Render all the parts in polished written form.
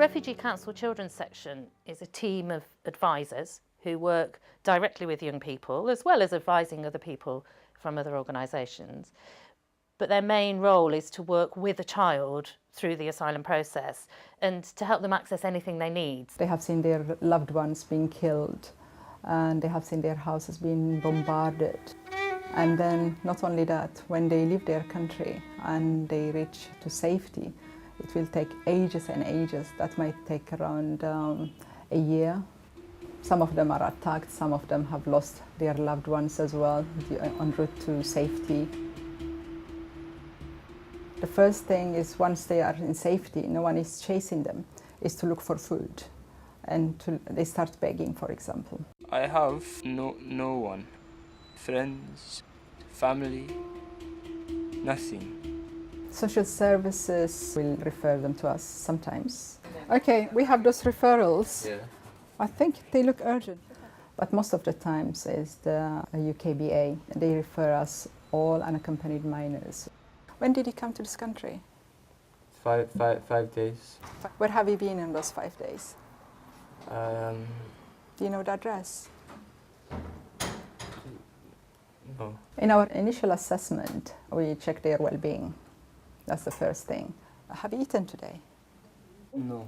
Refugee Council Children's Section is a team of advisors who work directly with young people, as well as advising other people from other organisations. But their main role is to work with a child through the asylum process and to help them access anything they need. They have seen their loved ones being killed, and they have seen their houses being bombarded. And then not only that, when they leave their country and they reach to safety, it will take ages and ages. That might take around a year. Some of them are attacked, some of them have lost their loved ones as well en route to safety. The first thing is, once they are in safety, no one is chasing them, is to look for food. And they start begging, for example. I have no one. Friends, family, nothing. Social services will refer them to us sometimes. Okay, we have those referrals. Yeah. I think they look urgent. But most of the times is the UKBA. They refer us all unaccompanied minors. When did you come to this country? 5 days. Where have you been in those 5 days? Do you know the address? No. In our initial assessment, we check their well-being. That's the first thing. Have you eaten today? No.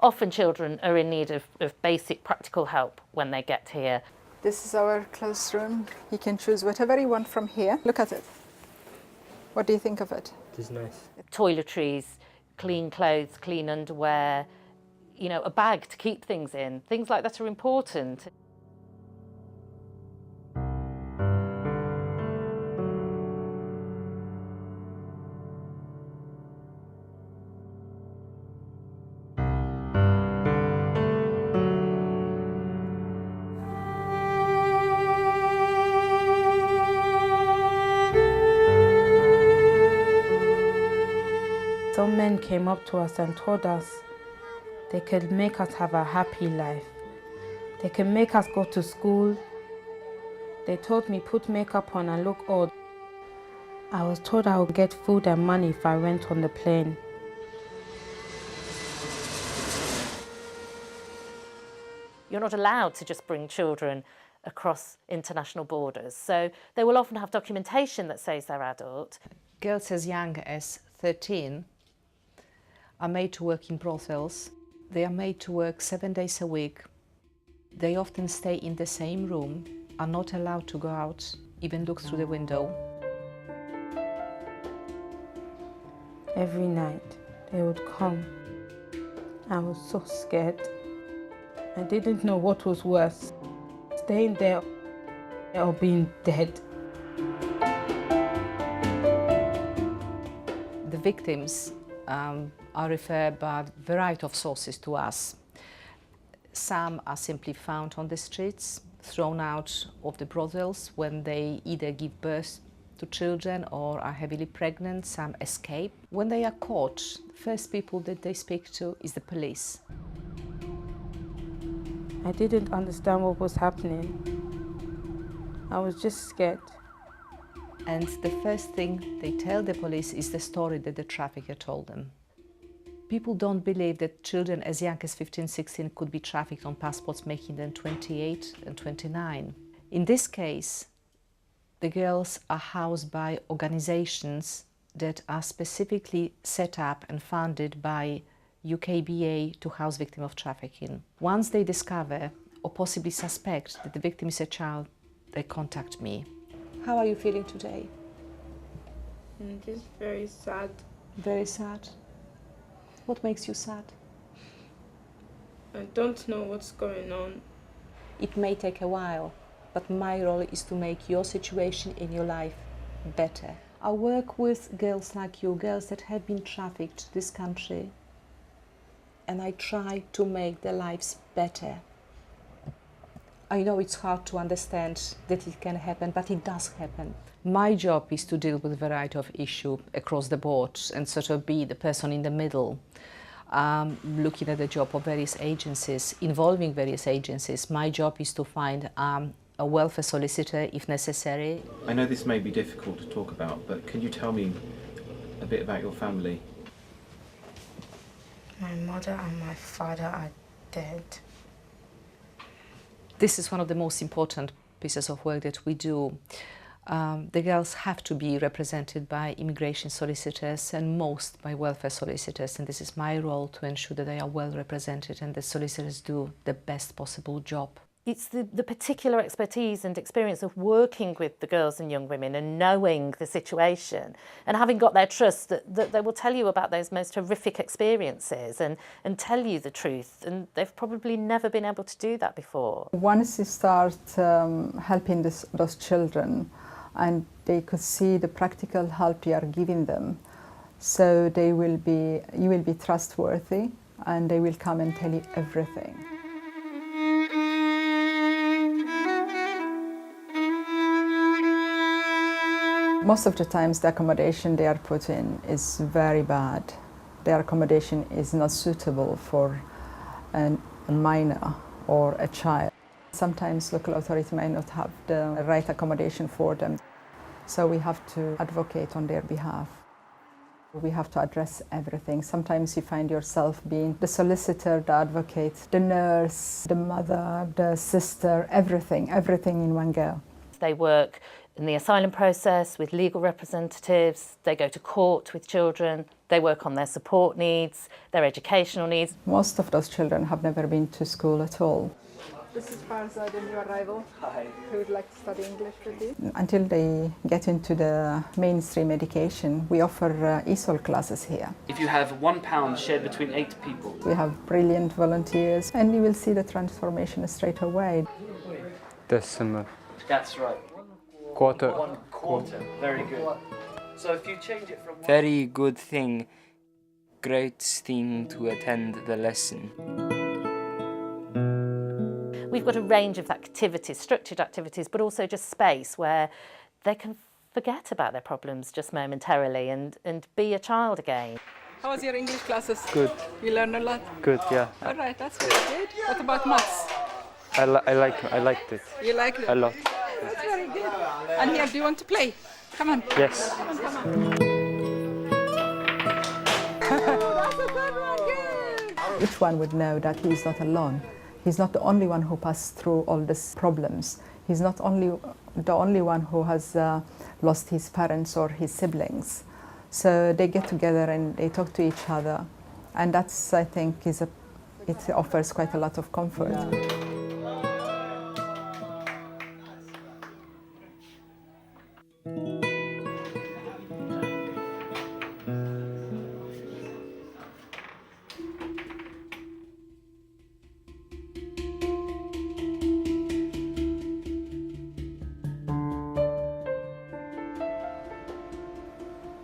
Often children are in need of basic practical help when they get here. This is our classroom. You can choose whatever you want from here. Look at it. What do you think of it? It is nice. Toiletries, clean clothes, clean underwear, you know, a bag to keep things in. Things like that are important. Some men came up to us and told us they could make us have a happy life. They can make us go to school. They told me put makeup on and look old. I was told I would get food and money if I went on the plane. You're not allowed to just bring children across international borders, so they will often have documentation that says they're adult. Girls as young as 13 are made to work in brothels. They are made to work 7 days a week. They often stay in the same room, are not allowed to go out, even look through the window. Every night they would come. I was so scared. I didn't know what was worse, staying there or being dead. The victims are referred by a variety of sources to us. Some are simply found on the streets, thrown out of the brothels when they either give birth to children or are heavily pregnant. Some escape. When they are caught, the first people that they speak to is the police. I didn't understand what was happening. I was just scared. And the first thing they tell the police is the story that the trafficker told them. People don't believe that children as young as 15, 16 could be trafficked on passports making them 28 and 29. In this case, the girls are housed by organizations that are specifically set up and funded by UKBA to house victims of trafficking. Once they discover or possibly suspect that the victim is a child, they contact me. How are you feeling today? Just very sad. Very sad. What makes you sad? I don't know what's going on. It may take a while, but my role is to make your situation in your life better. I work with girls like you, girls that have been trafficked to this country, and I try to make their lives better. I know it's hard to understand that it can happen, but it does happen. My job is to deal with a variety of issues across the board and sort of be the person in the middle, looking at the job of various agencies, involving various agencies. My job is to find a welfare solicitor if necessary. I know this may be difficult to talk about, but can you tell me a bit about your family? My mother and my father are dead. This is one of the most important pieces of work that we do. The girls have to be represented by immigration solicitors and most by welfare solicitors, and this is my role to ensure that they are well represented and the solicitors do the best possible job. It's the particular expertise and experience of working with the girls and young women and knowing the situation and having got their trust that they will tell you about those most horrific experiences and tell you the truth, and they've probably never been able to do that before. Once you start helping those children and they could see the practical help you are giving them, so you will be trustworthy and they will come and tell you everything. Most of the times the accommodation they are put in is very bad. Their accommodation is not suitable for a minor or a child. Sometimes local authority may not have the right accommodation for them. So we have to advocate on their behalf. We have to address everything. Sometimes you find yourself being the solicitor, the advocate, the nurse, the mother, the sister, everything in one go. They work in the asylum process with legal representatives, they go to court with children, they work on their support needs, their educational needs. Most of those children have never been to school at all. This is Farzad, a new arrival. Hi. Who would like to study English with you? Until they get into the mainstream education, we offer ESOL classes here. If you have £1 shared between 8 people. We have brilliant volunteers and you will see the transformation straight away. Decimal. That's right. Quarter. 1/4. Very good. So if you change it from Very good thing. Great thing to attend the lesson. We've got a range of activities, structured activities, but also just space where they can forget about their problems just momentarily and be a child again. How was your English classes? Good. You learn a lot? Good, yeah. All right, that's very good. What about maths? I liked it. You liked it? A lot. That's very good. And here, do you want to play? Come on. Yes. That's a good one, good. Each one would know that he is not alone. He's not the only one who passed through all these problems. He's not the only one who has lost his parents or his siblings. So they get together and they talk to each other. And that's, I think, it offers quite a lot of comfort. Yeah.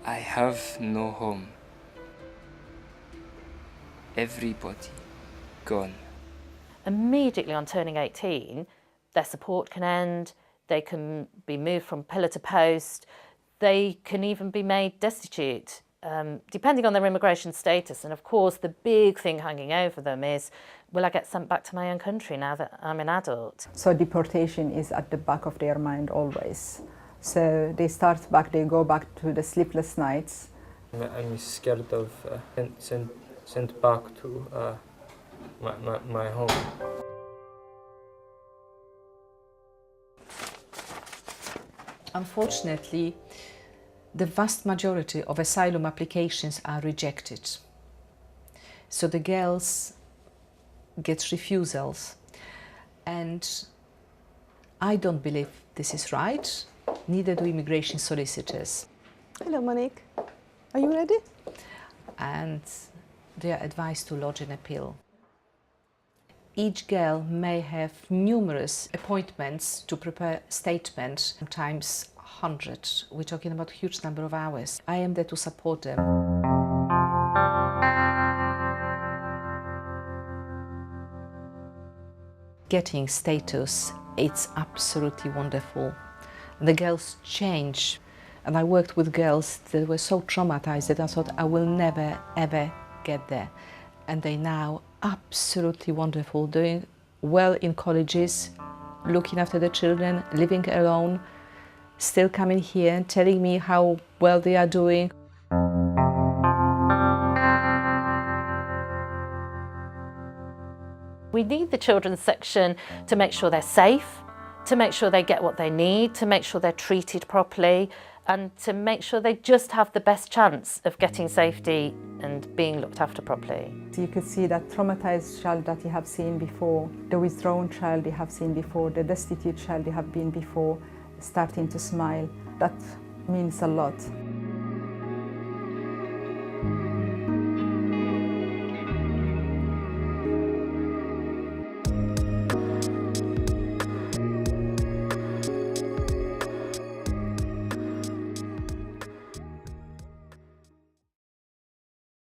I have no home. Everybody gone. Immediately on turning 18, their support can end, they can be moved from pillar to post, they can even be made destitute, depending on their immigration status. And of course, the big thing hanging over them is, will I get sent back to my own country now that I'm an adult? So deportation is at the back of their mind always. So they go back to the sleepless nights. I'm scared of sent back to my home. Unfortunately, the vast majority of asylum applications are rejected. So the girls get refusals. And I don't believe this is right. Neither do immigration solicitors. Hello, Monique. Are you ready? And they are advised to lodge an appeal. Each girl may have numerous appointments to prepare statements, sometimes 100. We're talking about a huge number of hours. I am there to support them. Getting status, it's absolutely wonderful. The girls change. And I worked with girls that were so traumatized that I thought I will never, ever get there. And they now absolutely wonderful, doing well in colleges, looking after the children, living alone, still coming here and telling me how well they are doing. We need the children's section to make sure they're safe, to make sure they get what they need, to make sure they're treated properly, and to make sure they just have the best chance of getting safety and being looked after properly. So you could see that traumatized child that you have seen before, the withdrawn child you have seen before, the destitute child you have been before, starting to smile. That means a lot.